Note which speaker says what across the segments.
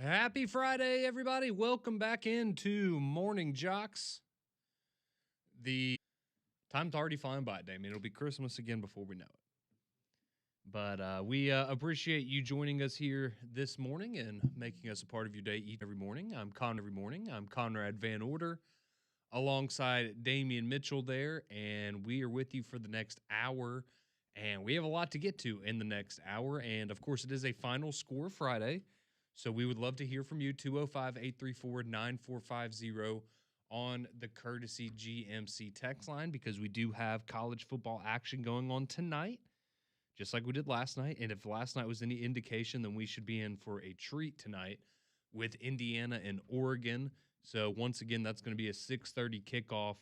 Speaker 1: Happy Friday, everybody. Welcome back into Morning JOX. The time's already flying by, Damien. It'll be Christmas again before we know it. But we appreciate you joining us here this morning and making us a part of your day each every morning. I'm Conrad Van Order alongside Damian Mitchell there, and we are with you for the next hour. And we have a lot to get to in the next hour. And, of course, it is a Final Score Friday. So we would love to hear from you, 205-834-9450 on the Courtesy GMC text line, because we do have college football action going on tonight, just like we did last night. And if last night was any indication, then we should be in for a treat tonight with Indiana and Oregon. So once again, that's going to be a 6:30 kickoff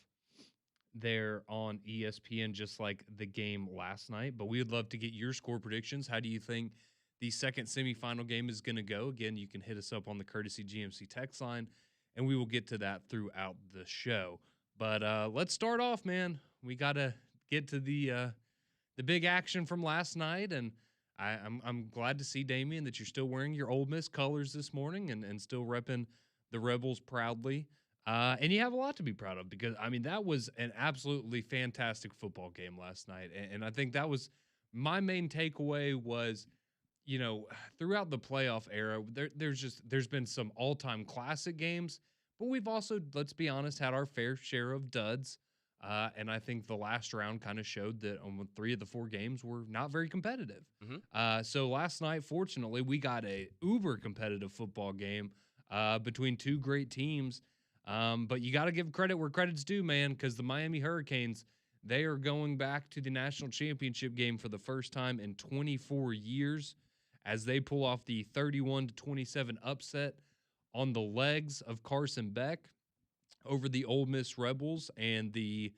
Speaker 1: there on ESPN, just like the game last night. But we would love to get your score predictions. How do you think the second semifinal game is going to go? Again, you can hit us up on the Courtesy GMC text line, and we will get to that throughout the show. But let's start off, man. We got to get to the big action from last night, and I'm glad to see, Damien, that you're still wearing your Ole Miss colors this morning and still repping the Rebels proudly. And you have a lot to be proud of, because, I mean, that was an absolutely fantastic football game last night. And I think that was my main takeaway was, you know, throughout the playoff era, there's been some all-time classic games, but we've also, let's be honest, had our fair share of duds. And I think the last round kind of showed that 3 of the 4 games were not very competitive. So last night, fortunately, we got a uber competitive football game between 2 great teams. But you got to give credit where credit's due, man, because the Miami Hurricanes, they are going back to the national championship game for the first time in 24 years. As they pull off the 31-27 upset on the legs of Carson Beck over the Ole Miss Rebels, and the,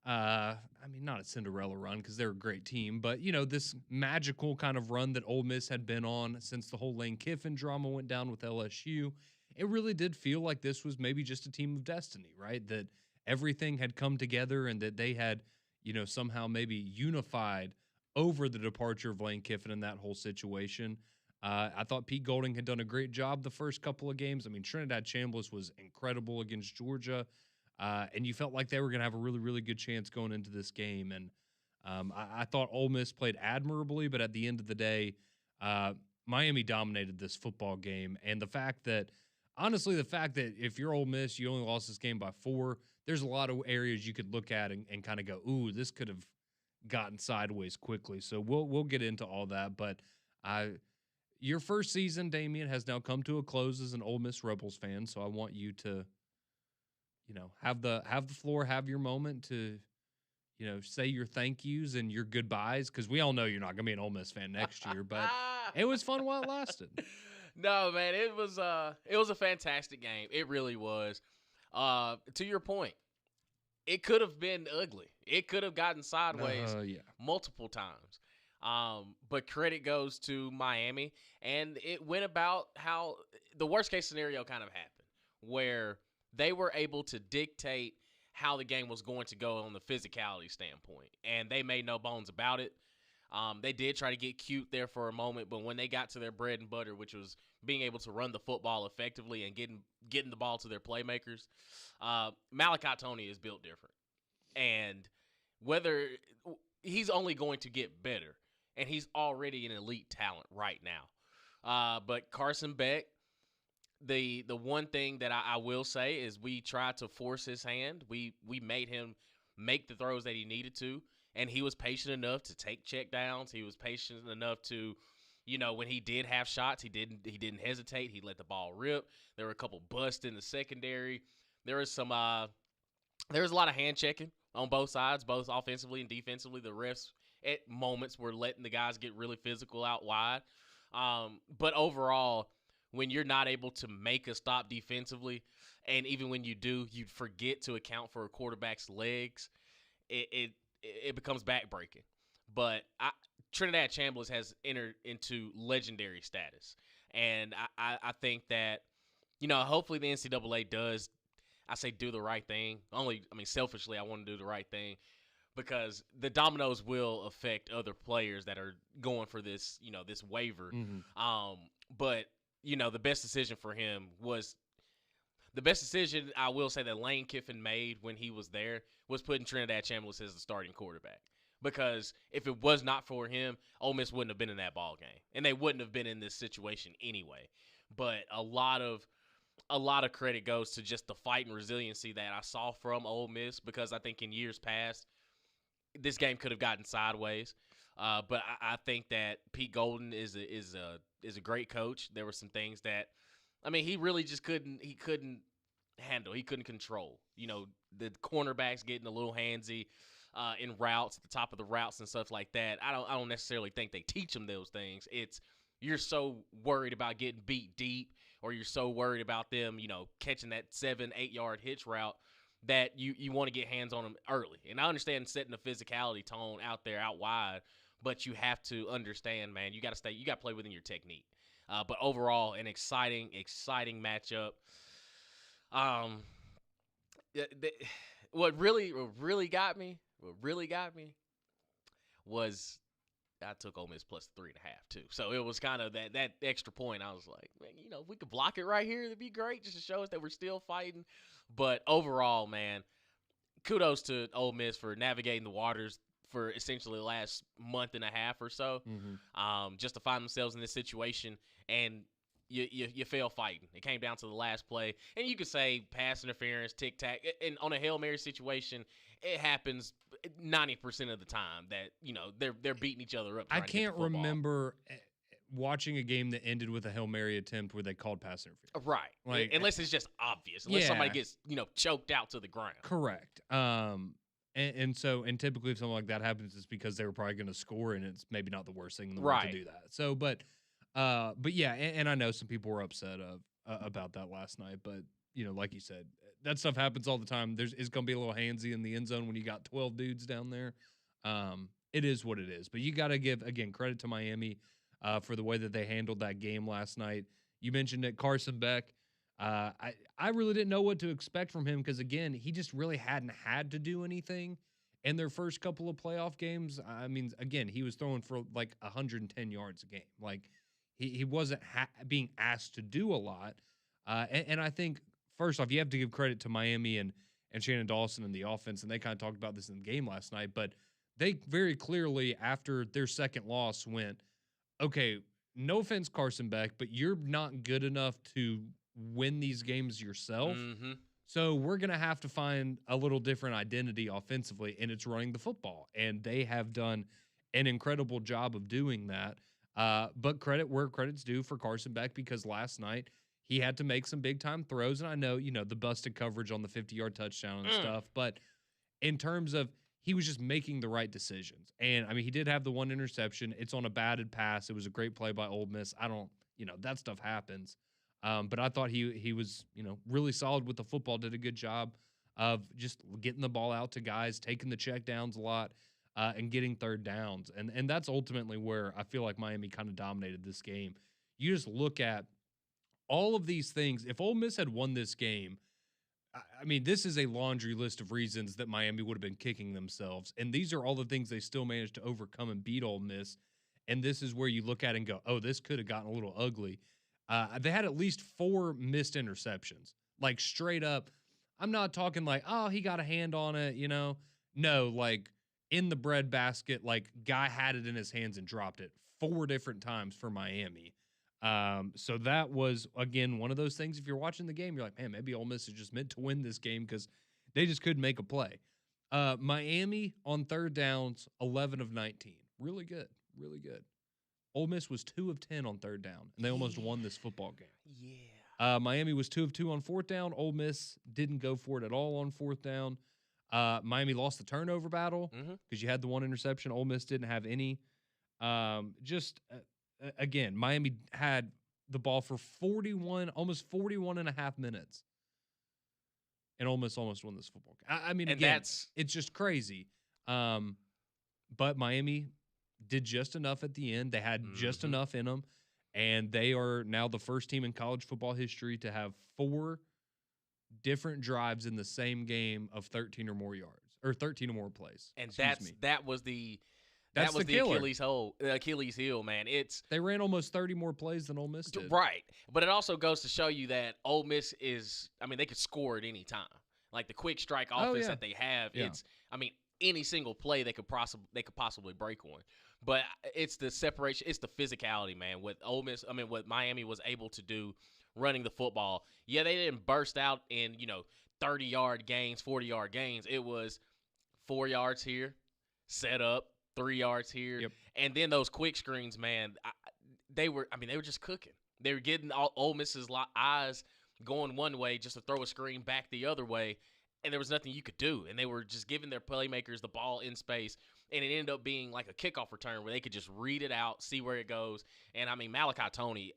Speaker 1: not a Cinderella run because they're a great team, but, you know, this magical kind of run that Ole Miss had been on since the whole Lane Kiffin drama went down with LSU. It really did feel like this was maybe just a team of destiny, right? That everything had come together and that they had, you know, somehow maybe unified over the departure of Lane Kiffin in that whole situation. I thought Pete Golding had done a great job the first couple of games. I mean, Trinidad Chambliss was incredible against Georgia, and you felt like they were going to have a really, really good chance going into this game. And I thought Ole Miss played admirably, but at the end of the day, Miami dominated this football game. And the fact that if you're Ole Miss, you only lost this game by 4, there's a lot of areas you could look at and kind of go, ooh, this could have gotten sideways quickly. So we'll get into all that. But your first season, Damien, has now come to a close as an Ole Miss Rebels fan. So I want you to, you know, have the floor, have your moment to, you know, say your thank yous and your goodbyes, because we all know you're not going to be an Ole Miss fan next year. But it was fun while it lasted.
Speaker 2: No, man, it was a fantastic game. It really was. To your point, it could have been ugly. It could have gotten sideways multiple times. But credit goes to Miami, and it went about how the worst case scenario kind of happened, where they were able to dictate how the game was going to go on the physicality standpoint, and they made no bones about it. They did try to get cute there for a moment, but when they got to their bread and butter, which was being able to run the football effectively and getting the ball to their playmakers, Malachi Tony is built different. And whether he's only going to get better, and he's already an elite talent right now. But Carson Beck, the one thing that I will say is we tried to force his hand. We made him make the throws that he needed to. And he was patient enough to take check downs. He was patient enough to, you know, when he did have shots, he didn't hesitate. He let the ball rip. There were a couple busts in the secondary. There was a lot of hand checking on both sides, both offensively and defensively. The refs at moments were letting the guys get really physical out wide. But overall, when you're not able to make a stop defensively, and even when you do, you forget to account for a quarterback's legs, it becomes backbreaking. But Trinidad Chambliss has entered into legendary status. And I think that, you know, hopefully the NCAA does, I say do the right thing. Selfishly, I want to do the right thing, because the dominoes will affect other players that are going for this, you know, this waiver. But the best decision for him was the best decision I will say that Lane Kiffin made when he was there was putting Trinidad Chambliss as the starting quarterback. Because if it was not for him, Ole Miss wouldn't have been in that ball game, and they wouldn't have been in this situation anyway. But a lot of credit goes to just the fight and resiliency that I saw from Ole Miss, because I think in years past this game could have gotten sideways. But I think that Pete Golden is a great coach. There were some things that, he really just couldn't handle. He couldn't control. The cornerbacks getting a little handsy in routes, at the top of the routes and stuff like that. I don't necessarily think they teach them those things. It's you're so worried about getting beat deep, or you're so worried about them, catching that 7-8 yard hitch route that you want to get hands on them early. And I understand setting the physicality tone out there, out wide, but you have to understand, man, you got to play within your technique. But overall, an exciting matchup. What really got me was I took Ole Miss plus 3.5 too. So it was kind of that extra point. I was like, man, if we could block it right here, it'd be great, just to show us that we're still fighting. But overall, man, kudos to Ole Miss for navigating the waters for essentially the last month and a half or so, just to find themselves in this situation, and you fail fighting. It came down to the last play, and you could say pass interference, tic tac, and on a Hail Mary situation, it happens 90% of the time that they're beating each other up.
Speaker 1: I can't remember watching a game that ended with a Hail Mary attempt where they called pass interference.
Speaker 2: Right, unless it's just obvious, unless somebody gets choked out to the ground.
Speaker 1: Correct. And typically if something like that happens, it's because they were probably going to score, and it's maybe not the worst thing in the world to do that. So, but yeah, and I know some people were upset about that last night, but like you said, that stuff happens all the time. It's going to be a little handsy in the end zone when you got 12 dudes down there. It is what it is. But you got to give, again, credit to Miami for the way that they handled that game last night. You mentioned it, Carson Beck. I really didn't know what to expect from him, because, again, he just really hadn't had to do anything in their first couple of playoff games. Again, he was throwing for like 110 yards a game. Like, he wasn't being asked to do a lot. And I think, first off, you have to give credit to Miami and Shannon Dawson and the offense, and they kind of talked about this in the game last night, but they very clearly, after their second loss, went, okay, no offense, Carson Beck, but you're not good enough to win these games yourself. So we're going to have to find a little different identity offensively, and it's running the football. And they have done an incredible job of doing that. But credit where credit's due for Carson Beck, because last night he had to make some big-time throws. And I know, the busted coverage on the 50-yard touchdown and stuff. But in terms of, he was just making the right decisions. And, he did have the one interception. It's on a batted pass. It was a great play by Ole Miss. That stuff happens. But I thought he was, really solid with the football, did a good job of just getting the ball out to guys, taking the check downs a lot, and getting third downs. And that's ultimately where I feel like Miami kind of dominated this game. You just look at all of these things. If Ole Miss had won this game, this is a laundry list of reasons that Miami would have been kicking themselves. And these are all the things they still managed to overcome and beat Ole Miss. And this is where you look at it and go, oh, this could have gotten a little ugly. They had at least 4 missed interceptions. Like, straight up, I'm not talking like, oh, he got a hand on it, No, like, in the bread basket, like, guy had it in his hands and dropped it 4 different times for Miami. So that was, again, one of those things. If you're watching the game, you're like, man, maybe Ole Miss is just meant to win this game because they just couldn't make a play. Miami on third downs, 11 of 19. Really good, really good. Ole Miss was 2 of 10 on third down, and they almost won this football game.
Speaker 2: Yeah.
Speaker 1: Miami was 2 of 2 on fourth down. Ole Miss didn't go for it at all on fourth down. Miami lost the turnover battle because you had the one interception. Ole Miss didn't have any. Again, Miami had the ball for almost 41 and a half minutes. And Ole Miss almost won this football game. It's just crazy. But Miami did just enough at the end. They had just enough in them. And they are now the first team in college football history to have 4 different drives in the same game of 13 or more yards, or 13 or more plays.
Speaker 2: And that was the That
Speaker 1: That's
Speaker 2: was
Speaker 1: the
Speaker 2: the
Speaker 1: killer.
Speaker 2: Achilles heel, man.
Speaker 1: They ran almost 30 more plays than Ole Miss did.
Speaker 2: Right. But it also goes to show you that Ole Miss is, I mean, they could score at any time. Like the quick strike offense that they have, it's, I mean, any single play they could possibly break one. But it's the separation, it's the physicality, man. What Ole Miss, I mean, what Miami was able to do running the football. Yeah, they didn't burst out in 30-yard gains, 40-yard gains. It was 4 yards here, set up, 3 yards here, and then those quick screens, man. They were just cooking. They were getting Ole Miss's eyes going one way just to throw a screen back the other way, and there was nothing you could do. And they were just giving their playmakers the ball in space, and it ended up being like a kickoff return where they could just read it out, see where it goes. And, I mean, Malachi Toney,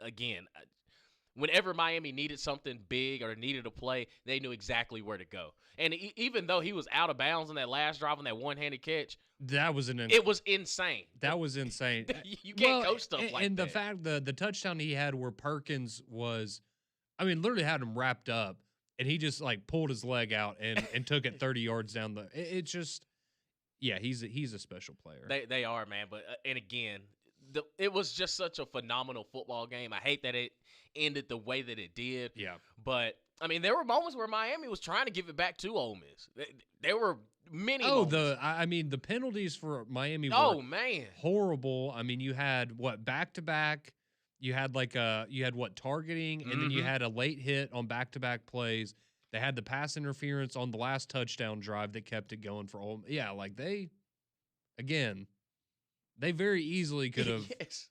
Speaker 2: again, whenever Miami needed something big or needed a play, they knew exactly where to go. And even though he was out of bounds on that last drive on that one-handed catch,
Speaker 1: it was
Speaker 2: insane.
Speaker 1: That was insane.
Speaker 2: You can't coach stuff like that.
Speaker 1: And the fact the touchdown he had where Perkins was, I mean, literally had him wrapped up, and he just like pulled his leg out and took it 30 yards down the. It's just, yeah, he's a special player.
Speaker 2: They are, man. But and again, it was just such a phenomenal football game. I hate that it ended the way that it did.
Speaker 1: Yeah.
Speaker 2: But I mean, there were moments where Miami was trying to give it back to Ole Miss. There were many moments.
Speaker 1: The penalties for Miami
Speaker 2: were
Speaker 1: man, horrible. I mean, you had back-to-back, you had targeting, and then you had a late hit on back-to-back plays. They had the pass interference on the last touchdown drive that kept it going for Ole Miss. Yeah, like they very easily could have.
Speaker 2: Yes.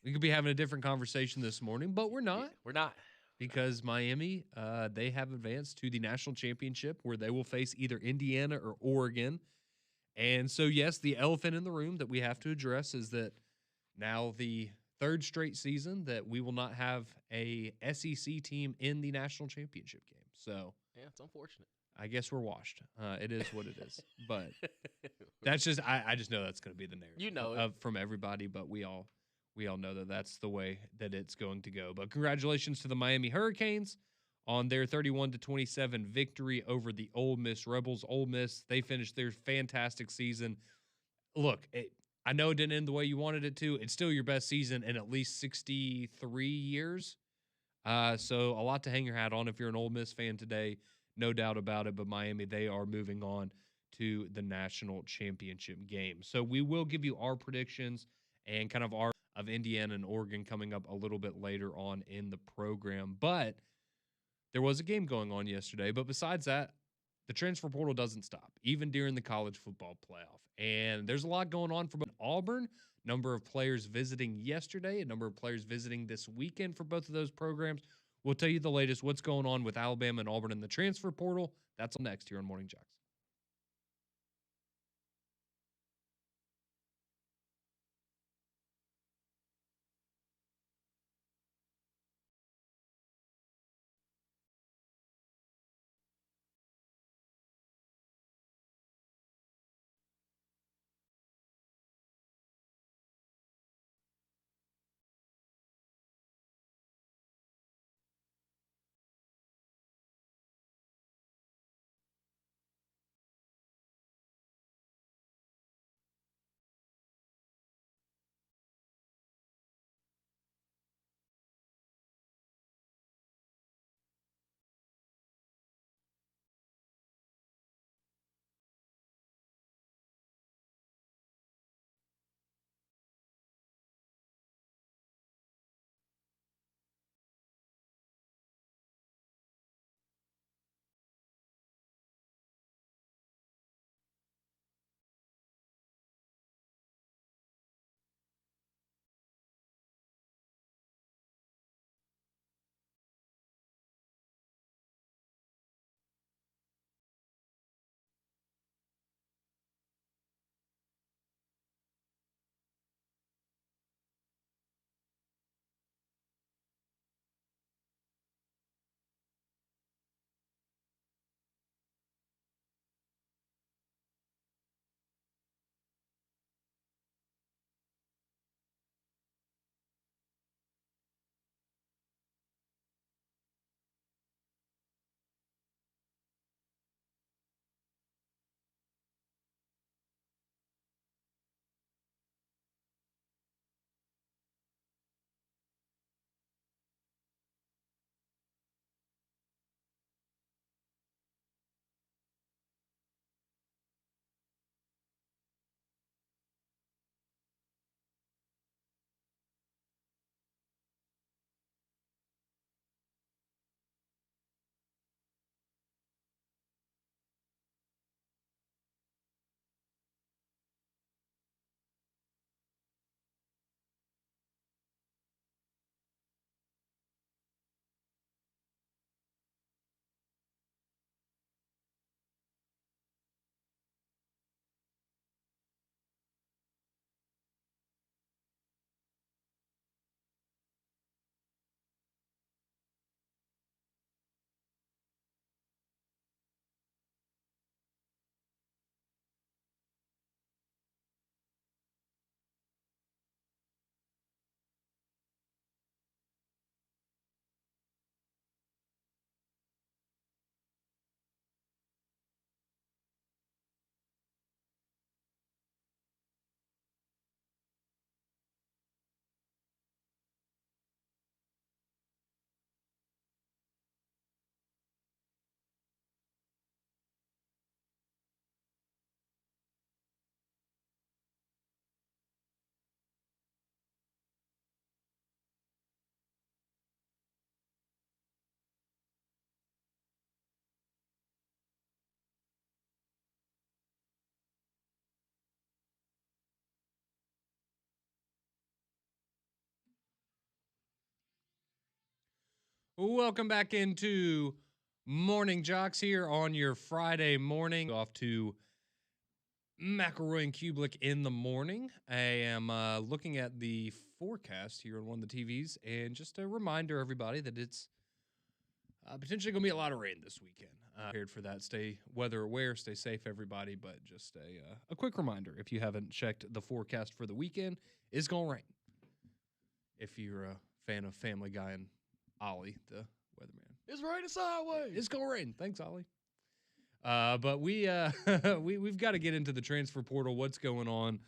Speaker 1: We could be having a different conversation this morning, but we're not.
Speaker 2: We're not.
Speaker 1: Because Miami, they have advanced to the national championship where they will face either Indiana or Oregon. And so, yes, the elephant in the room that we have to address is that now the third straight season that we will not have a SEC team in the national championship game. So,
Speaker 2: yeah, it's unfortunate.
Speaker 1: I guess we're washed. It is what it is. But that's just, I just know that's going to be the narrative from everybody, but we all know that that's the way that it's going to go. But congratulations to the Miami Hurricanes on their 31-27 victory over the Ole Miss Rebels. Ole Miss, they finished their fantastic season. Look, I know it didn't end the way you wanted it to. It's still your best season in at least 63 years. So a lot to hang your hat on if you're an Ole Miss fan today. No doubt about it. But Miami, they are moving on to the national championship game. So we will give you our predictions and kind of our of Indiana and Oregon coming up a little bit later on in the program. But there was a game going on yesterday. But besides that, the transfer portal doesn't stop, even during the college football playoff. And there's a lot going on for Auburn. Number of players visiting yesterday, a number of players visiting this weekend for both of those programs. We'll tell you the latest, what's going on with Alabama and Auburn in the transfer portal. That's all next here on Morning JOX. Welcome back into Morning Jocks here on your Friday morning. Off to McElroy and Kublik in the morning. I am looking at the forecast here on one of the TVs, and just a reminder, everybody, that it's potentially going to be a lot of rain this weekend. Prepared for that. Stay weather aware. Stay safe, everybody. But just a quick reminder, if you haven't checked the forecast for the weekend, it's going to rain. If you're a fan of Family Guy and Ollie, the weatherman.
Speaker 2: It's raining sideways.
Speaker 1: It's going to rain. Thanks, Ollie. But we've got to get into the transfer portal, what's going on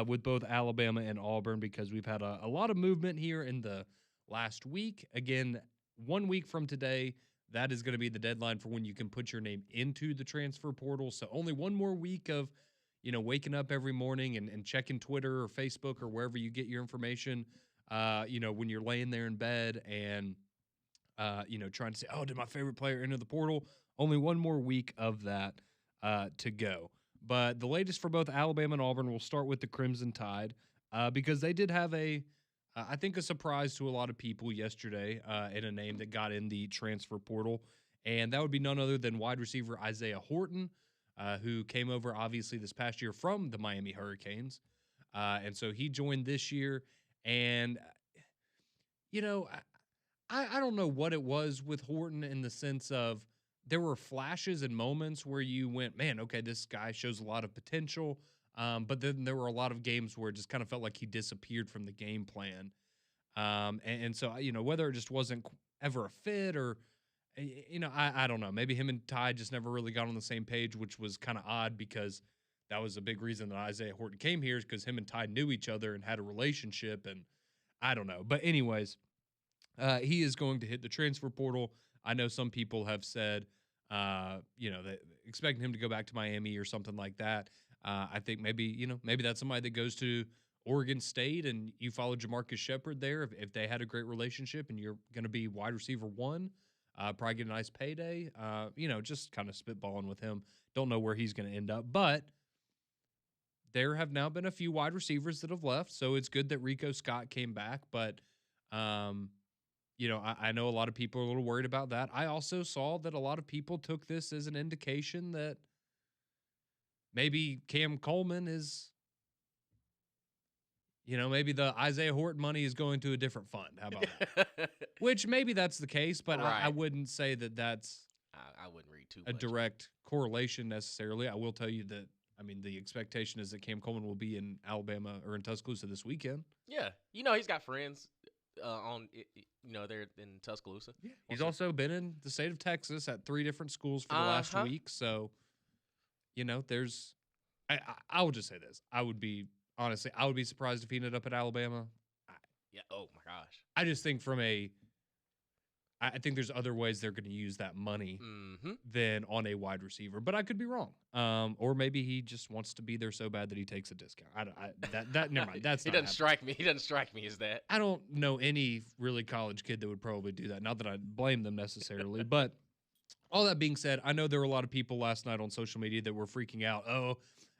Speaker 1: with both Alabama and Auburn, because we've had a lot of movement here in the last week. Again, 1 week from today, that is going to be the deadline for when you can put your name into the transfer portal. So only one more week of, waking up every morning and checking Twitter or Facebook or wherever you get your information, when you're laying there in bed and, trying to say, oh, did my favorite player enter the portal? Only one more week of that to go. But the latest for both Alabama and Auburn, we'll start with the Crimson Tide, because they did have I think a surprise to a lot of people yesterday in a name that got in the transfer portal. And that would be none other than wide receiver Isaiah Horton, who came over, obviously, this past year from the Miami Hurricanes. And so he joined this year. And, I don't know what it was with Horton in the sense of there were flashes and moments where you went, man, okay, this guy shows a lot of potential. But then there were a lot of games where it just kind of felt like he disappeared from the game plan. And so, whether it just wasn't ever a fit or, I don't know. Maybe him and Ty just never really got on the same page, which was kind of odd because that was a big reason that Isaiah Horton came here, is because him and Ty knew each other and had a relationship. And I don't know. But anyways, he is going to hit the transfer portal. I know some people have said, that expecting him to go back to Miami or something like that. I think maybe that's somebody that goes to Oregon State and you follow Jamarcus Shepard there. If they had a great relationship and you're going to be wide receiver one, probably get a nice payday. Just kind of spitballing with him. Don't know where he's going to end up, but there have now been a few wide receivers that have left. So it's good that Rico Scott came back, but, I know a lot of people are a little worried about that. I also saw that a lot of people took this as an indication that maybe Cam Coleman is, maybe the Isaiah Horton money is going to a different fund. How about that? Which maybe that's the case, but right. I wouldn't say that that's
Speaker 2: I wouldn't read too
Speaker 1: a
Speaker 2: much.
Speaker 1: Direct correlation necessarily. I will tell you that, the expectation is that Cam Coleman will be in Alabama or in Tuscaloosa this weekend.
Speaker 2: Yeah. He's got friends there in Tuscaloosa.
Speaker 1: Yeah. He's also been in the state of Texas at 3 different schools for the last week. So, there's I will just say this. I would be surprised if he ended up at Alabama.
Speaker 2: Yeah. Oh my gosh.
Speaker 1: I just think I think there's other ways they're going to use that money than on a wide receiver, but I could be wrong. Or maybe he just wants to be there so bad that he takes a discount. Never mind. That's
Speaker 2: He doesn't strike me. He doesn't strike me as that.
Speaker 1: I don't know any really college kid that would probably do that. Not that I blame them necessarily, but all that being said, I know there were a lot of people last night on social media that were freaking out. Oh,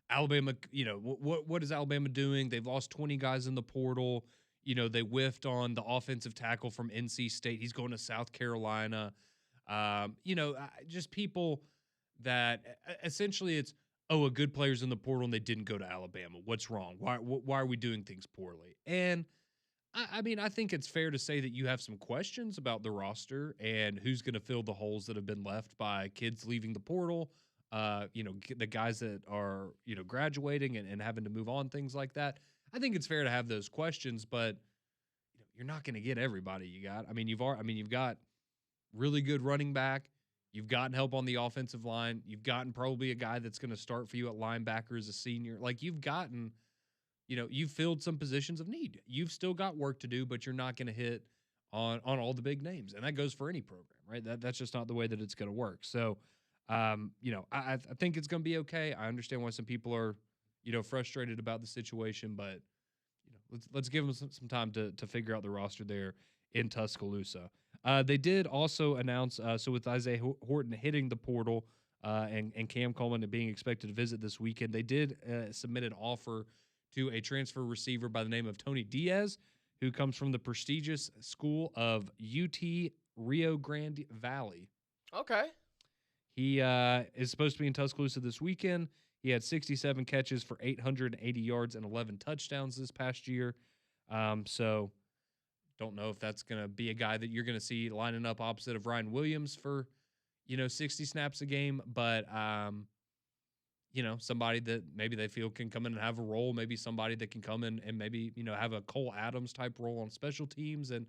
Speaker 1: Alabama, what is Alabama doing? They've lost 20 guys in the portal. They whiffed on the offensive tackle from NC State. He's going to South Carolina. Just people that essentially it's, oh, a good player's in the portal and they didn't go to Alabama. What's wrong? Why are we doing things poorly? And I think it's fair to say that you have some questions about the roster and who's going to fill the holes that have been left by kids leaving the portal. The guys that are, graduating and having to move on, things like that. I think it's fair to have those questions, but you're not going to get everybody you got. You've got really good running back. You've gotten help on the offensive line. You've gotten probably a guy that's going to start for you at linebacker as a senior. Like you've gotten, you've filled some positions of need. You've still got work to do, but you're not going to hit on all the big names. And that goes for any program, right? That's just not the way that it's going to work. So, I think it's going to be okay. I understand why some people are, frustrated about the situation, but let's give them some time to figure out the roster there in Tuscaloosa. They did also announce, so with Isaiah Horton hitting the portal and Cam Coleman being expected to visit this weekend, they did submit an offer to a transfer receiver by the name of Tony Diaz, who comes from the prestigious school of UT Rio Grande Valley.
Speaker 2: Okay.
Speaker 1: He is supposed to be in Tuscaloosa this weekend. He had 67 catches for 880 yards and 11 touchdowns this past year. So don't know if that's going to be a guy that you're going to see lining up opposite of Ryan Williams for, 60 snaps a game. But, somebody that maybe they feel can come in and have a role, maybe somebody that can come in and maybe, have a Cole Adams type role on special teams and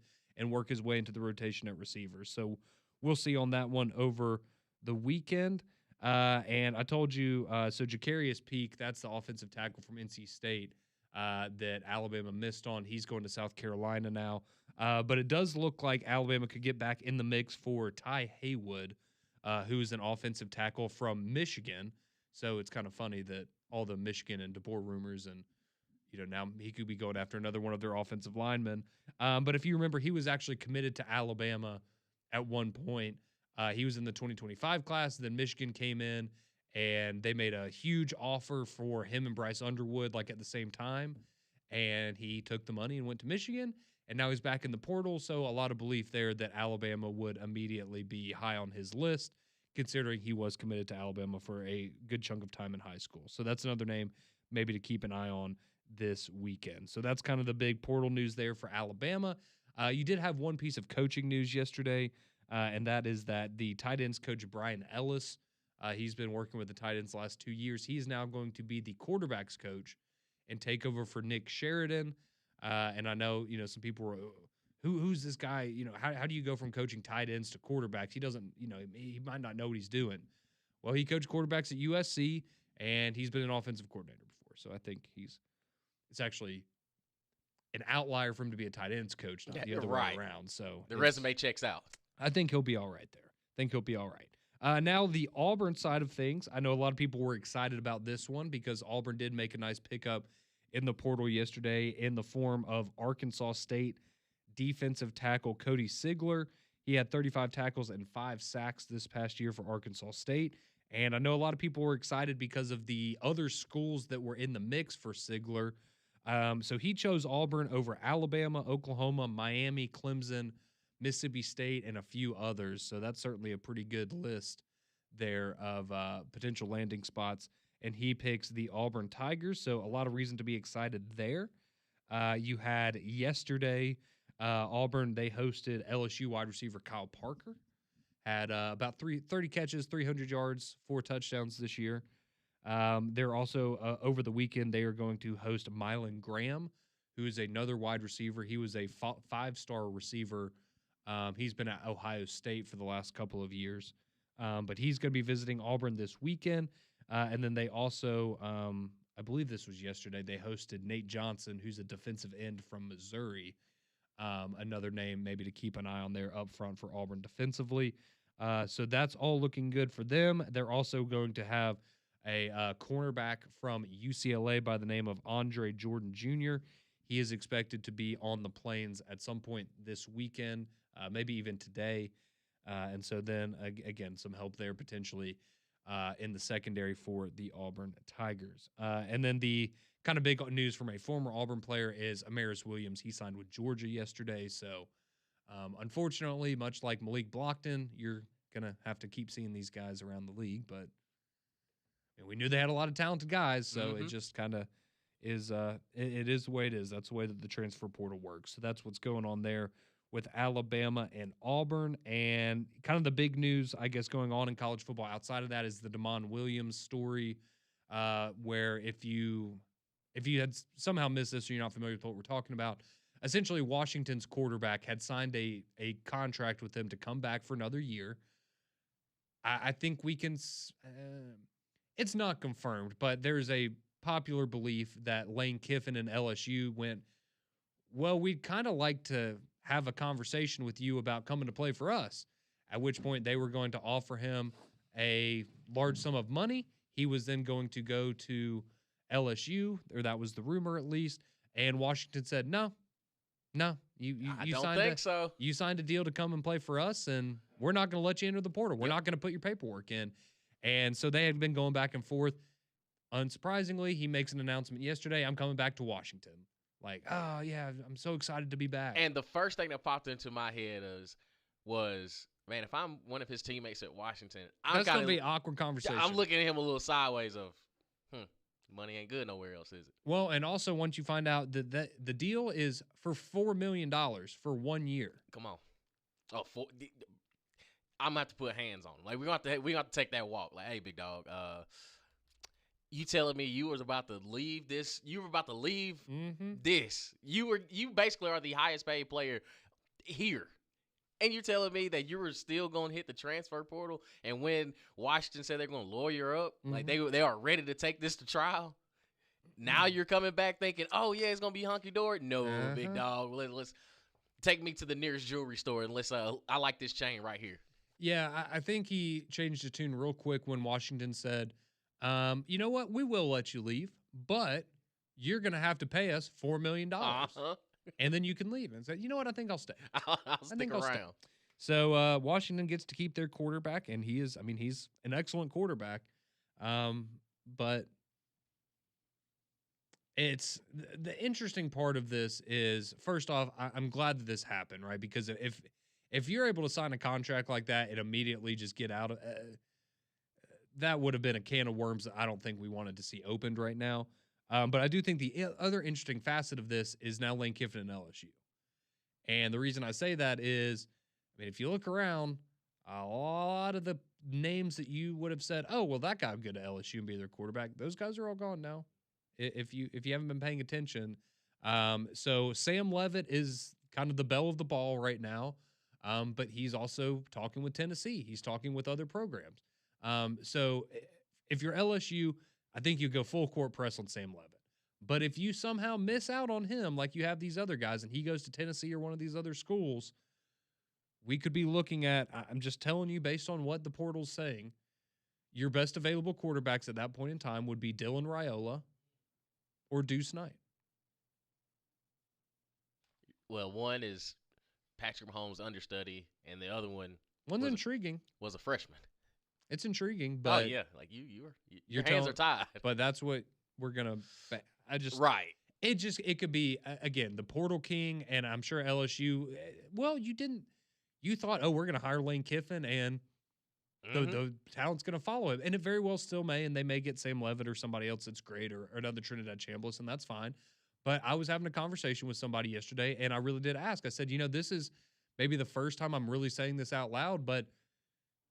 Speaker 1: work his way into the rotation at receivers. So we'll see on that one over the weekend. And I told you, so Jacarius Peak, that's the offensive tackle from NC State that Alabama missed on. He's going to South Carolina now. But it does look like Alabama could get back in the mix for Ty Haywood, who's an offensive tackle from Michigan. So it's kind of funny that all the Michigan and DeBoer rumors and, now he could be going after another one of their offensive linemen. But if you remember, he was actually committed to Alabama at one point. He was in the 2025 class. Then Michigan came in, and they made a huge offer for him and Bryce Underwood, like at the same time. And he took the money and went to Michigan. And now he's back in the portal. So a lot of belief there that Alabama would immediately be high on his list, considering he was committed to Alabama for a good chunk of time in high school. So that's another name maybe to keep an eye on this weekend. So that's kind of the big portal news there for Alabama. You did have one piece of coaching news yesterday, and that is that the tight ends coach Brian Ellis, he's been working with the tight ends the last 2 years. He's now going to be the quarterbacks coach and take over for Nick Sheridan. And I know, some people were, who's this guy? How do you go from coaching tight ends to quarterbacks? He doesn't, he might not know what he's doing. Well, he coached quarterbacks at USC, and he's been an offensive coordinator before. So I think it's actually an outlier for him to be a tight ends coach, not the other way around. So
Speaker 2: the resume checks out.
Speaker 1: I think he'll be all right there. Now the Auburn side of things, I know a lot of people were excited about this one because Auburn did make a nice pickup in the portal yesterday in the form of Arkansas State defensive tackle Cody Sigler. He had 35 tackles and 5 sacks this past year for Arkansas State. And I know a lot of people were excited because of the other schools that were in the mix for Sigler. So he chose Auburn over Alabama, Oklahoma, Miami, Clemson, Mississippi State, and a few others. So that's certainly a pretty good list there of potential landing spots. And he picks the Auburn Tigers, so a lot of reason to be excited there. You had yesterday, Auburn, they hosted LSU wide receiver Kyle Parker. Had about 30 catches, 300 yards, 4 touchdowns this year. They're also, over the weekend, they are going to host Mylan Graham, who is another wide receiver. He was a 5-star receiver. He's been at Ohio State for the last couple of years. But he's going to be visiting Auburn this weekend. And then they also, I believe this was yesterday, they hosted Nate Johnson, who's a defensive end from Missouri. Another name maybe to keep an eye on there up front for Auburn defensively. So that's all looking good for them. They're also going to have a cornerback from UCLA by the name of Andre Jordan Jr. He is expected to be on the Plains at some point this weekend, maybe even today. And so then, again, some help there potentially in the secondary for the Auburn Tigers. And then the kind of big news from a former Auburn player is Amaris Williams. He signed with Georgia yesterday. So, unfortunately, much like Malik Blockton, you're going to have to keep seeing these guys around the league. But we knew they had a lot of talented guys, so it just kind of is it is the way it is. That's the way that the transfer portal works. So that's what's going on there with Alabama and Auburn. And kind of the big news, I guess, going on in college football outside of that is the Damon Williams story, where if you had somehow missed this or you're not familiar with what we're talking about, essentially Washington's quarterback had signed a contract with them to come back for another year. I think we can it's not confirmed, but there's a popular belief that Lane Kiffin and LSU went, well, we'd kind of like to have a conversation with you about coming to play for us, at which point they were going to offer him a large sum of money. He was then going to go to LSU, or that was the rumor at least, and Washington said, no, you You signed a deal to come and play for us, and we're not going to let you enter the portal. We're not going to put your paperwork in. And so they had been going back and forth. Unsurprisingly, he makes an announcement yesterday, I'm coming back to Washington. Like, oh, yeah, I'm so excited to be back.
Speaker 2: And the first thing that popped into my head is, was, man, if I'm one of his teammates at Washington, I'm
Speaker 1: That's
Speaker 2: kind
Speaker 1: gonna be
Speaker 2: of
Speaker 1: an awkward conversation.
Speaker 2: I'm looking at him a little sideways of, hmm, money ain't good nowhere else, is it?
Speaker 1: Well, and also once you find out that the deal is for $4 million for 1 year.
Speaker 2: Come on. Oh, I'm gonna have to put hands on him. Like we gonna have to take that walk. Like, hey, big dog, you telling me you was about to leave this? You were about to leave this. You basically are the highest paid player here. And you're telling me that you were still going to hit the transfer portal, and when Washington said they're going to lawyer up, like they are ready to take this to trial. Now you're coming back thinking, oh yeah, it's going to be hunky dory. No, big dog. Let's take me to the nearest jewelry store and let's. I like this chain right here.
Speaker 1: Yeah, I think he changed the tune real quick when Washington said, you know what, we will let you leave, but you're going to have to pay us $4 million. And then you can leave. And say, you know what, I think I'll stay.
Speaker 2: I'll stick around.
Speaker 1: Stay. So Washington gets to keep their quarterback, and he's an excellent quarterback. But it's the interesting part of this is, first off, I'm glad that this happened, right? Because if you're able to sign a contract like that and immediately just get out of that would have been a can of worms that I don't think we wanted to see opened right now. But I do think the other interesting facet of this is now Lane Kiffin and LSU. And the reason I say that is, I mean, if you look around, a lot of the names that you would have said, oh, well, that guy would go to LSU and be their quarterback, those guys are all gone now. If you haven't been paying attention. So Sam Leavitt is kind of the belle of the ball right now. But he's also talking with Tennessee. He's talking with other programs. So if you're LSU, I think you go full court press on Sam Leavitt. But if you somehow miss out on him, like you have these other guys, and he goes to Tennessee or one of these other schools, we could be looking at, I'm just telling you based on what the portal's saying, your best available quarterbacks at that point in time would be Dylan Raiola or Deuce Knight.
Speaker 2: Well, one is Patrick Mahomes' understudy, and the other one's
Speaker 1: intriguing.
Speaker 2: Was a freshman.
Speaker 1: It's intriguing, but
Speaker 2: like your hands are tied.
Speaker 1: But that's what we're gonna.
Speaker 2: Right.
Speaker 1: It could be again the portal king, and I'm sure LSU. Well, you thought, oh, we're gonna hire Lane Kiffin, and the talent's gonna follow him, and it very well still may, and they may get Sam Leavitt or somebody else that's great, or another Trinidad Chambliss, and that's fine. But I was having a conversation with somebody yesterday, and I really did ask. I said, this is maybe the first time I'm really saying this out loud, but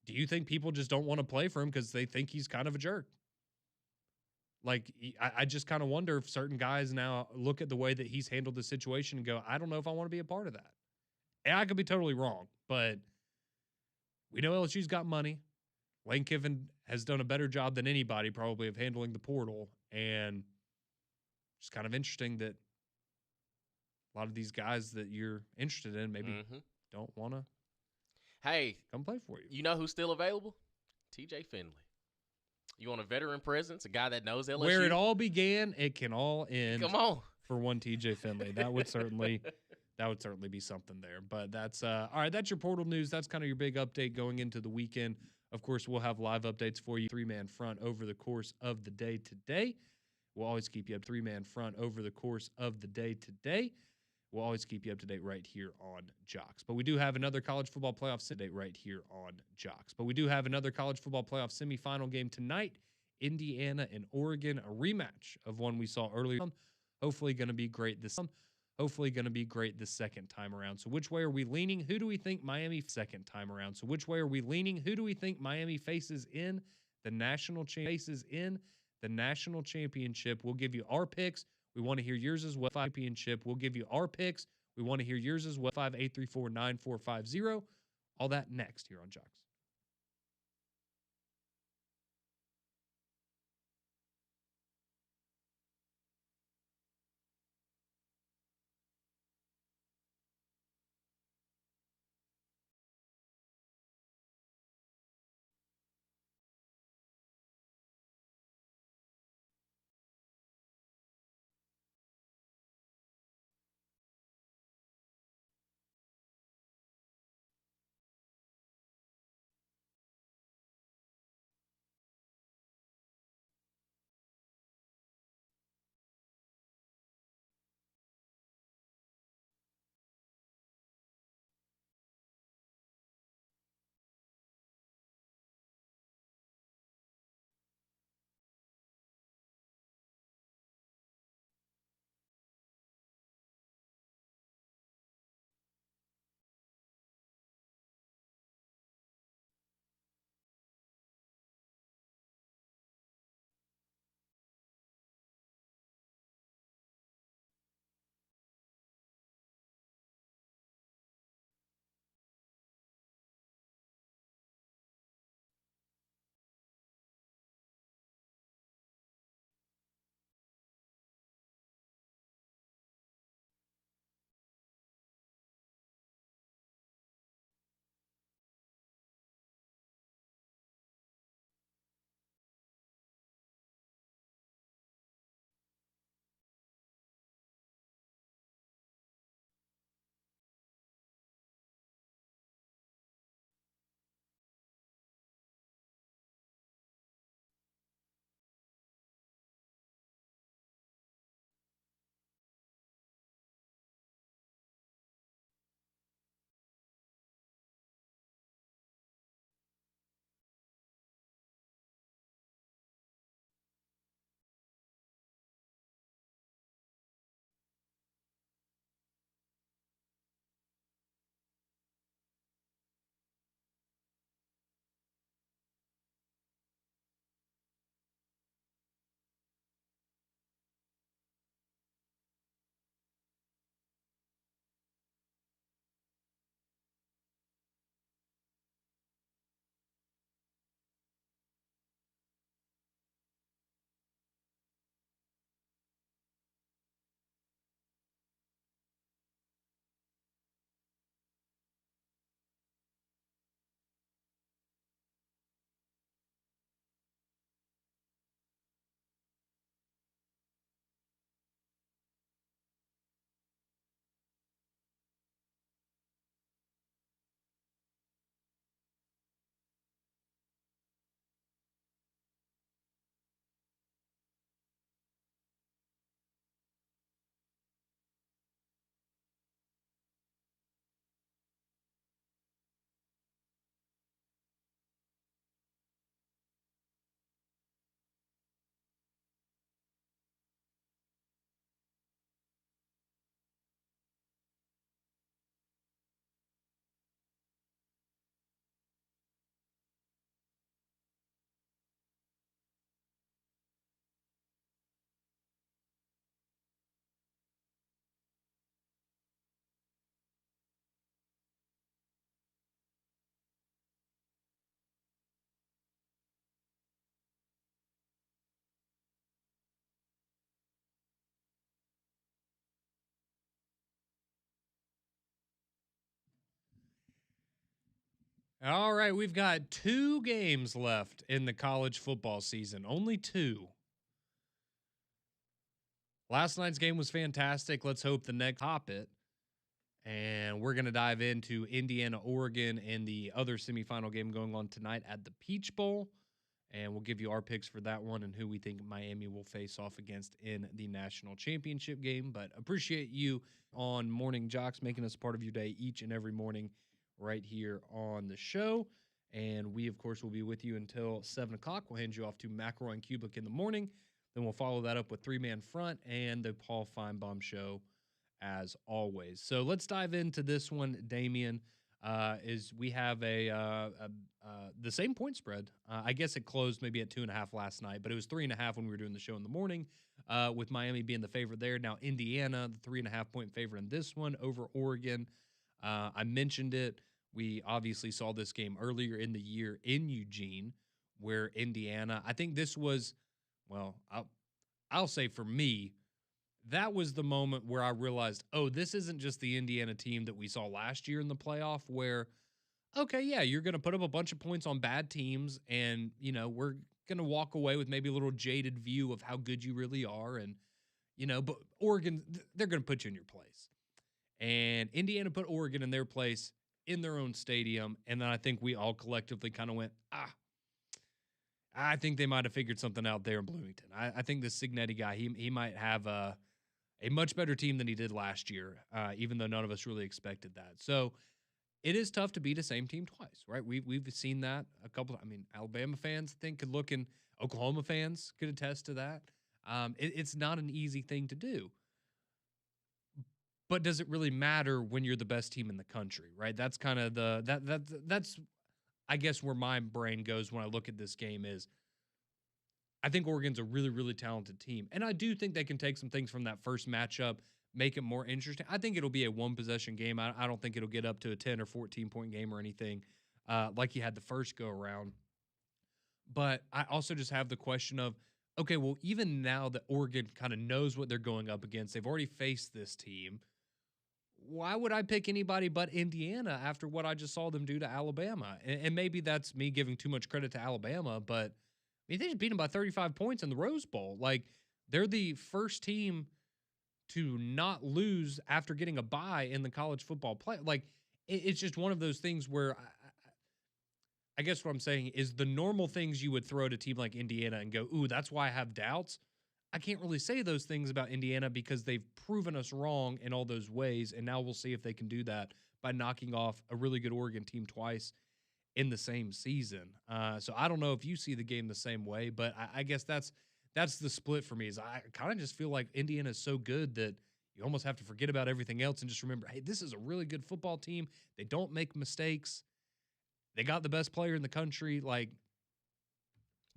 Speaker 1: do you think people just don't want to play for him because they think he's kind of a jerk? Like, I just kind of wonder if certain guys now look at the way that he's handled the situation and go, I don't know if I want to be a part of that. And I could be totally wrong, but we know LSU's got money. Lane Kiffin has done a better job than anybody probably of handling the portal, and it's kind of interesting that a lot of these guys that you're interested in maybe don't want to come play for you.
Speaker 2: You know who's still available? TJ Finley. You want a veteran presence, a guy that knows LSU?
Speaker 1: Where it all began, it can all end.
Speaker 2: Come on.
Speaker 1: For one TJ Finley. That would certainly be something there. But that's all right, that's your portal news. That's kind of your big update going into the weekend. Of course, we'll have live updates for you, 3-man front over the course of the day today. We'll always keep you up 3-man front over the course of the day today. We'll always keep you up to date right here on JOX. But we do have another college football playoff date right here on JOX. But we do have another college football playoff semifinal game tonight. Indiana and Oregon, a rematch of one we saw earlier. Hopefully going to be great this second time around. So which way are we leaning? Who do we think Miami second time around? So which way are we leaning? Who do we think Miami faces in the national championship? We'll give you our picks. We want to hear yours as well. Championship. We'll give you our picks. We want to hear yours as well. 5-834-9450. All that next here on JOX. All right, we've got 2 games left in the college football season. Only 2. Last night's game was fantastic. Let's hope the next top it. And we're going to dive into Indiana, Oregon, and the other semifinal game going on tonight at the Peach Bowl. And we'll give you our picks for that one and who we think Miami will face off against in the national championship game. But appreciate you on Morning JOX making us part of your day each and every morning right here on the show. And we, of course, will be with you until 7 o'clock. We'll hand you off to McElroy and Kublick in the morning. Then we'll follow that up with 3-Man Front and the Paul Feinbaum Show as always. So let's dive into this one, Damian. Is we have the same point spread. I guess it closed maybe at 2.5 last night, but it was 3.5 when we were doing the show in the morning, with Miami being the favorite there. Now Indiana, the 3.5 point favorite in this one over Oregon. I mentioned it. We obviously saw this game earlier in the year in Eugene, where Indiana, I think this was, well, I'll say for me, that was the moment where I realized, oh, this isn't just the Indiana team that we saw last year in the playoff where, okay, yeah, you're going to put up a bunch of points on bad teams and, you know, we're going to walk away with maybe a little jaded view of how good you really are. And, you know, but Oregon, they're going to put you in your place. And Indiana put Oregon in their place in their own stadium. And then I think we all collectively kind of went, I think they might have figured something out there in Bloomington. I think this Signetti guy, he might have a much better team than he did last year, even though none of us really expected that. So it is tough to beat a same team twice, right? We've seen that a couple. I mean, Alabama fans, I think, could look, and Oklahoma fans could attest to that. It's not an easy thing to do. But does it really matter when you're the best team in the country, right? That's kind of that's I guess where my brain goes when I look at this game is I think Oregon's a really, really talented team. And I do think they can take some things from that first matchup, make it more interesting. I think it'll be a one-possession game. I don't think it'll get up to a 10 or 14-point game or anything like you had the first go-around. But I also just have the question of, okay, well, even now that Oregon kind of knows what they're going up against, they've already faced this team, why would I pick anybody but Indiana after what I just saw them do to Alabama? And maybe that's me giving too much credit to Alabama, but I mean, they just beat them by 35 points in the Rose Bowl. Like, they're the first team to not lose after getting a bye in the college football play. Like, it's just one of those things where I guess what I'm saying is the normal things you would throw at a team like Indiana and go, ooh, that's why I have doubts. I can't really say those things about Indiana because they've proven us wrong in all those ways, and now we'll see if they can do that by knocking off a really good Oregon team twice in the same season. So I don't know if you see the game the same way, but I guess that's the split for me. Is I kind of just feel like Indiana is so good that you almost have to forget about everything else and just remember, hey, this is a really good football team. They don't make mistakes. They got the best player in the country. Like,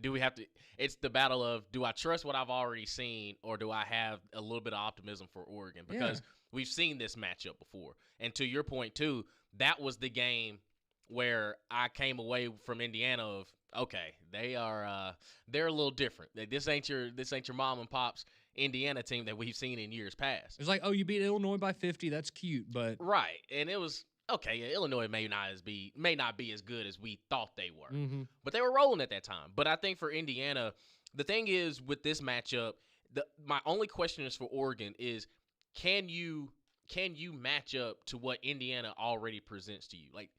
Speaker 2: do we have to – it's the battle of, do I trust what I've already seen, or do I have a little bit of optimism for Oregon? Because we've seen this matchup before. And to your point, too, that was the game where I came away from Indiana of, okay, they're a little different. This ain't your mom and pop's Indiana team that we've seen in years past.
Speaker 1: It's like, oh, you beat Illinois by 50. That's cute, but –
Speaker 2: right. And it was – okay, Illinois may not be as good as we thought they were, but they were rolling at that time. But I think for Indiana, the thing is with this matchup, my only question is for Oregon is, can you match up to what Indiana already presents to you? Like,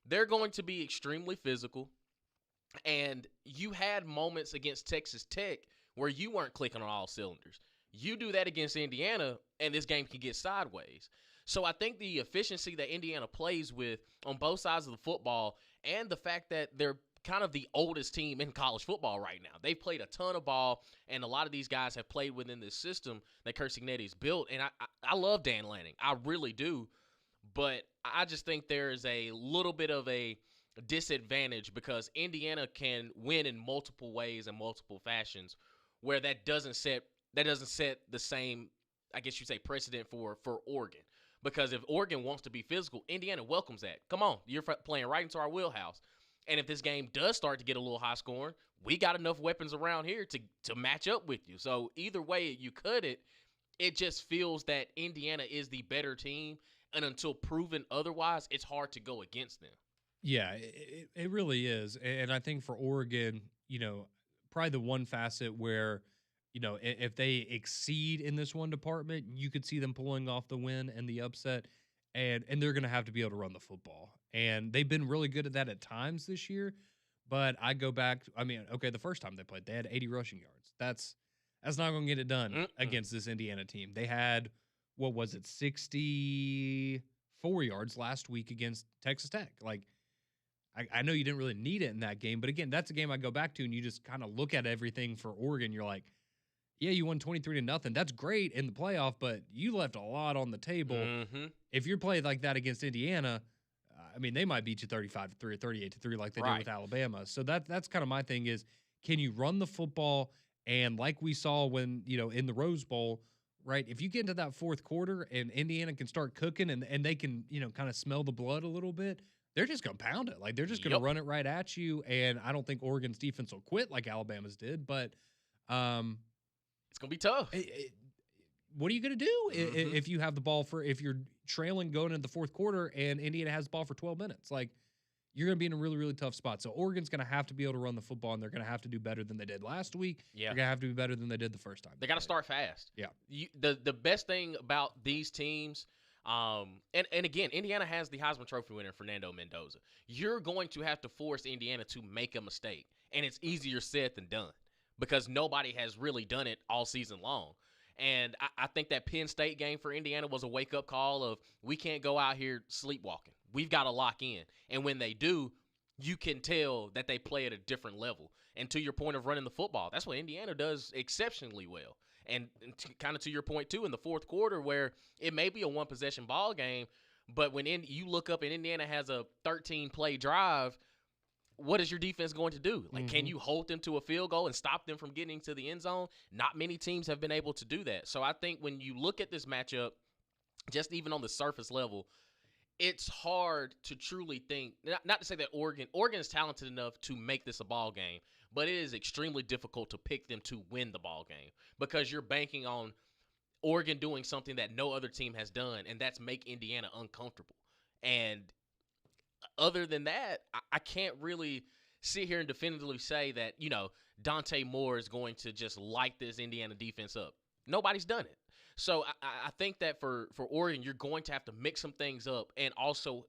Speaker 2: they're going to be extremely physical, and you had moments against Texas Tech where you weren't clicking on all cylinders. You do that against Indiana, and this game can get sideways. So I think the efficiency that Indiana plays with on both sides of the football, and the fact that they're kind of the oldest team in college football right now. They've played a ton of ball, and a lot of these guys have played within this system that Curt Cignetti's built. And I love Dan Lanning. I really do. But I just think there is a little bit of a disadvantage because Indiana can win in multiple ways and multiple fashions, where that doesn't set the same, I guess you say, precedent for Oregon. Because if Oregon wants to be physical, Indiana welcomes that. Come on, you're playing right into our wheelhouse. And if this game does start to get a little high scoring, we got enough weapons around here to match up with you. So either way you cut it, it just feels that Indiana is the better team. And until proven otherwise, it's hard to go against them.
Speaker 1: Yeah, it really is. And I think for Oregon, probably the one facet where, if they exceed in this one department, you could see them pulling off the win and the upset. And they're going to have to be able to run the football. And they've been really good at that at times this year. But I go back, I mean, okay, the first time they played, they had 80 rushing yards. That's not going to get it done against this Indiana team. They had, what was it, 64 yards last week against Texas Tech. Like, I know you didn't really need it in that game, but again, that's a game I go back to, and you just kind of look at everything for Oregon. You're like, yeah, you won 23-0. That's great in the playoff, but you left a lot on the table.
Speaker 2: Mm-hmm.
Speaker 1: If you're playing like that against Indiana, I mean, they might beat you 35-3 or 38-3 like they did with Alabama. So that's kind of my thing is, can you run the football? And like we saw when, in the Rose Bowl, right? If you get into that fourth quarter and Indiana can start cooking and they can, kind of smell the blood a little bit, they're just going to pound it. Like, they're just going to run it right at you. And I don't think Oregon's defense will quit like Alabama's did, but
Speaker 2: it's going to be tough.
Speaker 1: What are you going to do if you have the ball if you're trailing going into the fourth quarter and Indiana has the ball for 12 minutes? Like, you're going to be in a really, really tough spot. So Oregon's going to have to be able to run the football, and they're going to have to do better than they did last week.
Speaker 2: Yeah.
Speaker 1: They're going to have to be better than they did the first time.
Speaker 2: They got to start fast.
Speaker 1: Yeah.
Speaker 2: The best thing about these teams, and again, Indiana has the Heisman Trophy winner, Fernando Mendoza. You're going to have to force Indiana to make a mistake, and it's easier said than done because nobody has really done it all season long. And I think that Penn State game for Indiana was a wake-up call of we can't go out here sleepwalking. We've got to lock in. And when they do, you can tell that they play at a different level. And to your point of running the football, that's what Indiana does exceptionally well. And kind of to your point, too, in the fourth quarter where it may be a one-possession ball game, but when you look up and Indiana has a 13-play drive, what is your defense going to do? Like, can you hold them to a field goal and stop them from getting to the end zone? Not many teams have been able to do that. So I think when you look at this matchup, just even on the surface level, it's hard to truly think, not to say that Oregon is talented enough to make this a ball game, but it is extremely difficult to pick them to win the ball game because you're banking on Oregon doing something that no other team has done, and that's make Indiana uncomfortable. And other than that, I can't really sit here and definitively say that, Dante Moore is going to just light this Indiana defense up. Nobody's done it. So I think that for Oregon, you're going to have to mix some things up, and also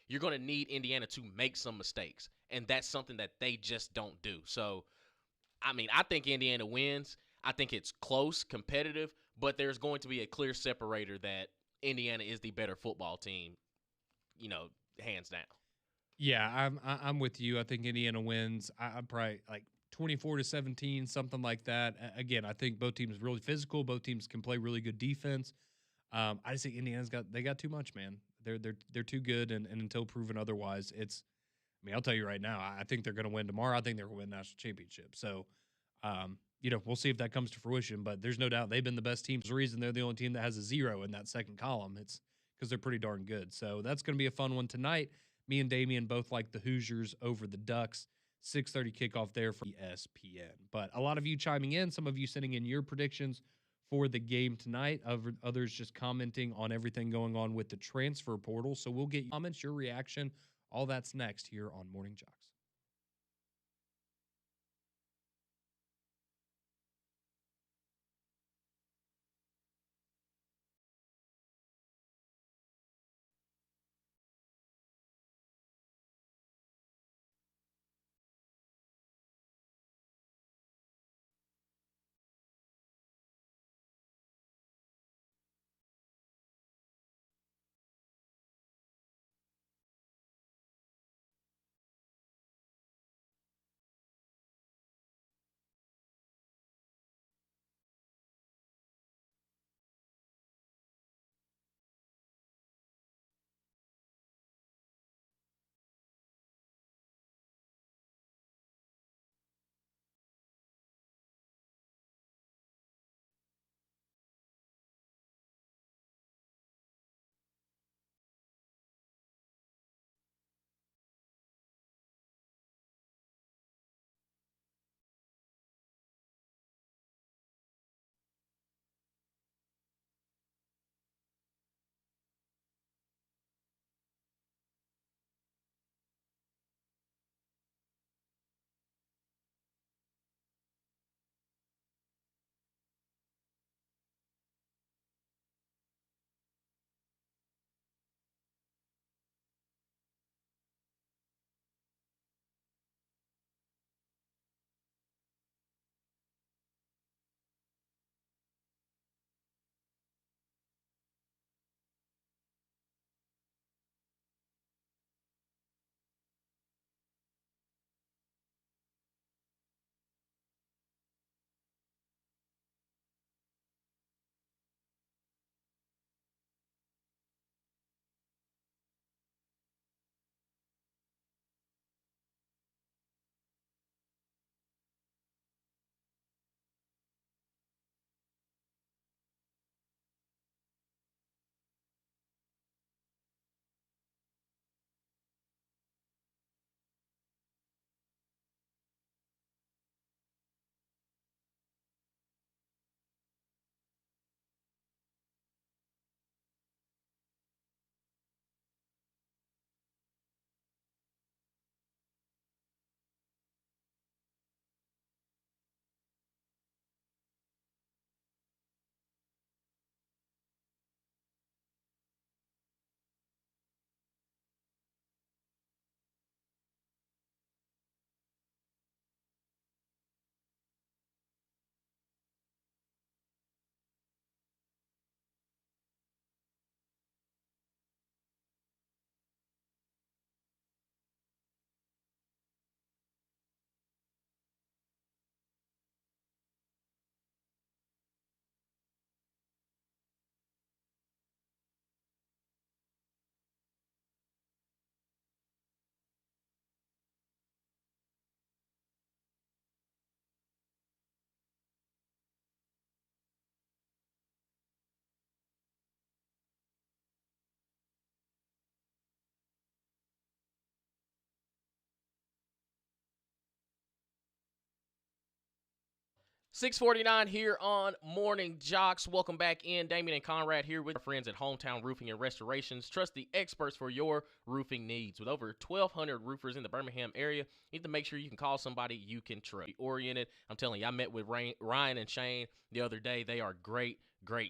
Speaker 2: you're going to need Indiana to make some mistakes, and that's something that they just don't do. So, I mean, I think Indiana wins. I think it's close, competitive, but there's going to be a clear separator that Indiana is the better football team, hands down.
Speaker 1: Yeah, I'm with you. I think Indiana wins. I'm probably like 24-17, something like that. Again, I think both teams are really physical. Both teams can play really good defense. I just think Indiana's got too much, man. They're too good, and until proven otherwise, I'll tell you right now, I think they're going to win tomorrow. I think they're going to win national championship. So, we'll see if that comes to fruition. But there's no doubt they've been the best team. There's a reason they're the only team that has a 0 in that second column. It's because they're pretty darn good. So that's going to be a fun one tonight. Me and Damian both like the Hoosiers over the Ducks. 6:30 kickoff there for ESPN. But a lot of you chiming in, some of you sending in your predictions for the game tonight, others just commenting on everything going on with the transfer portal. So we'll get your comments, your reaction, all that's next here on Morning Jocks.
Speaker 2: 6:49 here on Morning Jocks. Welcome back in. Damien and Conrad here with our friends at Hometown Roofing and Restorations. Trust the experts for your roofing needs. With over 1,200 roofers in the Birmingham area, you need to make sure you can call somebody you can trust. Oriented. I'm telling you, I met with Ryan and Shane the other day. They are great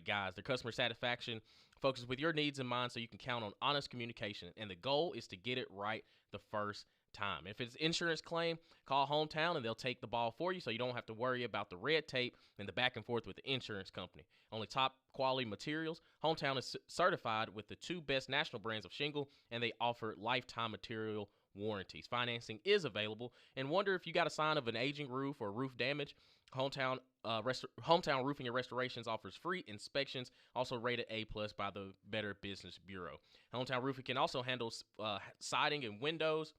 Speaker 2: guys. Their customer satisfaction focuses with your needs in mind so you can count on honest communication. And the goal is to get it right the first time. If it's insurance claim, call Hometown and they'll take the ball for you so you don't have to worry about the red tape and the back and forth with the insurance company. Only top quality materials. Hometown is certified with the 2 best national brands of shingle, and they offer lifetime material warranties. Financing is available. And wonder if you got a sign of an aging roof or roof damage, Hometown Roofing and Restorations offers free inspections, also rated A+ by the Better Business Bureau. Hometown Roofing can also handle siding and windows,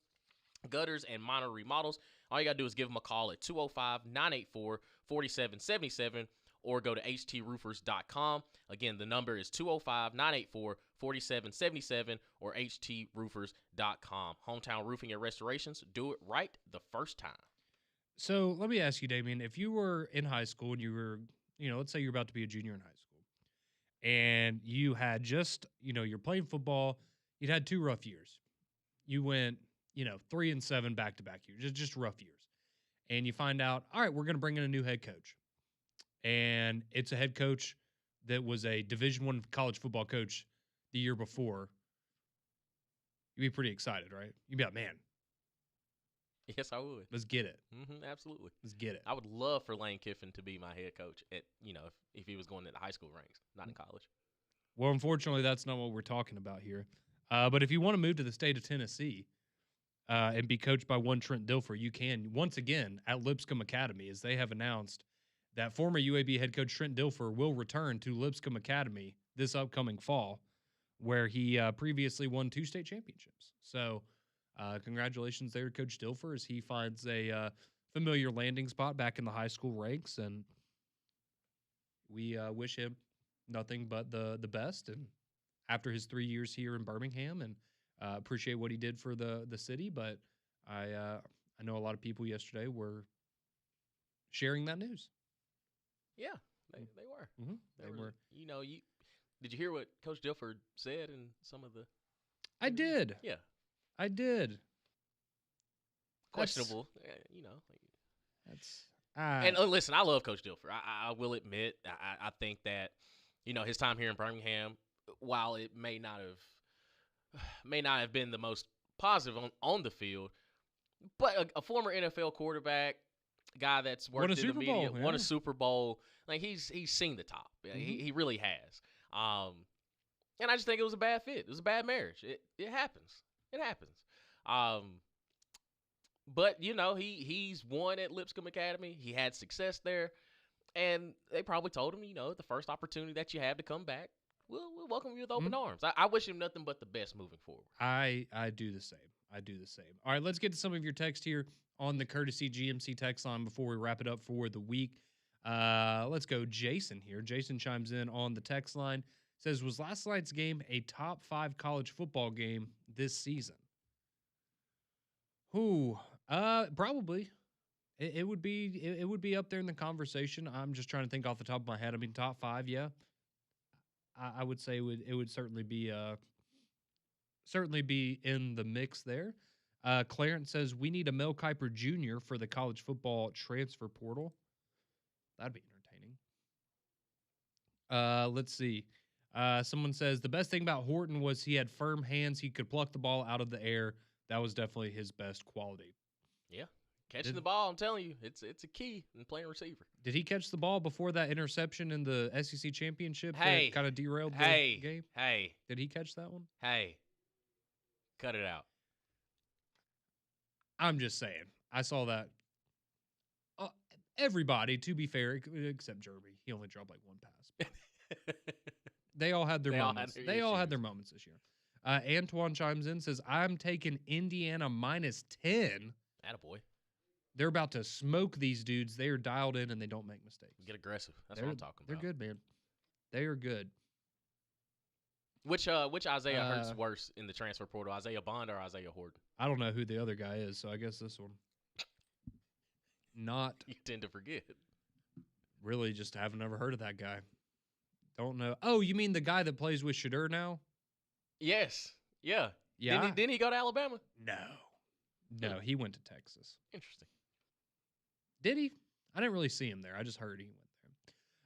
Speaker 2: gutters, and minor remodels. All you got to do is give them a call at 205-984-4777 or go to htroofers.com. Again, the number is 205-984-4777 or htroofers.com. Hometown Roofing and Restorations, do it right the first time.
Speaker 1: So let me ask you, Damien, if you were in high school and you were, let's say you're about to be a junior in high school and you had just, you're playing football, you'd had 2 rough years. You went 3-7 back-to-back years, just rough years. And you find out, all right, we're going to bring in a new head coach. And it's a head coach that was a Division I college football coach the year before. You'd be pretty excited, right? You'd be like, man.
Speaker 2: Yes, I would.
Speaker 1: Let's get it.
Speaker 2: Absolutely.
Speaker 1: Let's get it.
Speaker 2: I would love for Lane Kiffin to be my head coach at, if he was going into high school ranks, not in college.
Speaker 1: Well, unfortunately, that's not what we're talking about here. But if you want to move to the state of Tennessee, and be coached by one Trent Dilfer, you can, once again, at Lipscomb Academy, as they have announced that former UAB head coach Trent Dilfer will return to Lipscomb Academy this upcoming fall, where he previously won 2 state championships. So congratulations there to Coach Dilfer as he finds a familiar landing spot back in the high school ranks, and we wish him nothing but the best. And after his 3 years here in Birmingham, and appreciate what he did for the city, but I know a lot of people yesterday were sharing that news.
Speaker 2: Yeah, they were.
Speaker 1: Mm-hmm.
Speaker 2: They were. Did you hear what Coach Dilfer said in some of the?
Speaker 1: I did.
Speaker 2: Yeah,
Speaker 1: I did.
Speaker 2: Questionable,
Speaker 1: That's.
Speaker 2: And listen, I love Coach Dilfer. I will admit, I think that his time here in Birmingham, while it may not have been the most positive on the field, but a former NFL quarterback, guy that's worked in the media, won a Super Bowl. Like he's seen the top. Mm-hmm. He really has. And I just think it was a bad fit. It was a bad marriage. It happens. It happens. But he's won at Lipscomb Academy. He had success there, and they probably told him, the first opportunity that you have to come back, we'll welcome you with open arms. I wish him nothing but the best moving forward.
Speaker 1: I do the same. All right, let's get to some of your text here on the Courtesy GMC text line before we wrap it up for the week. Let's go Jason here. Jason chimes in on the text line. Says, was last night's game a top 5 college football game this season? Probably. It would be up there in the conversation. I'm just trying to think off the top of my head. I mean, top 5, yeah. I would say it would certainly be in the mix there. Clarence says we need a Mel Kiper Jr. for the college football transfer portal. That'd be entertaining. Let's see. Someone says the best thing about Horton was he had firm hands. He could pluck the ball out of the air. That was definitely his best quality.
Speaker 2: Yeah. Catching the ball, I'm telling you, it's a key in playing receiver.
Speaker 1: Did he catch the ball before that interception in the SEC championship that kind of derailed the game? Did he catch that one?
Speaker 2: Cut it out.
Speaker 1: I'm just saying. I saw that. Everybody, to be fair, except Jeremy. He only dropped like 1 pass. They all had their moments. They all had their moments this year. Antoine chimes in, says, I'm taking Indiana -10.
Speaker 2: Attaboy.
Speaker 1: They're about to smoke these dudes. They are dialed in and they don't make mistakes.
Speaker 2: Get aggressive. That's what I'm talking about.
Speaker 1: They're good, man. They are good.
Speaker 2: Which Isaiah hurts worse in the transfer portal, Isaiah Bond or Isaiah Horton?
Speaker 1: I don't know who the other guy is, so I guess this one. Not.
Speaker 2: You tend to forget.
Speaker 1: really just haven't ever heard of that guy. Don't know. Oh, you mean the guy that plays with Shadur now?
Speaker 2: Yes. Yeah.
Speaker 1: Yeah.
Speaker 2: Didn't he go to Alabama?
Speaker 1: No, he went to Texas.
Speaker 2: Interesting.
Speaker 1: Did he? I didn't really see him there. I just heard he went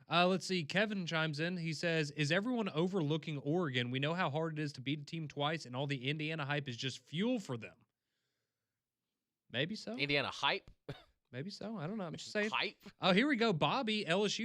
Speaker 1: there. Let's see. Kevin chimes in. He says, is everyone overlooking Oregon? We know how hard it is to beat a team twice, and all the Indiana hype is just fuel for them. Maybe so.
Speaker 2: Indiana hype?
Speaker 1: Maybe so. I don't know. I'm just saying.
Speaker 2: Hype?
Speaker 1: Oh, here we go. Bobby, LSU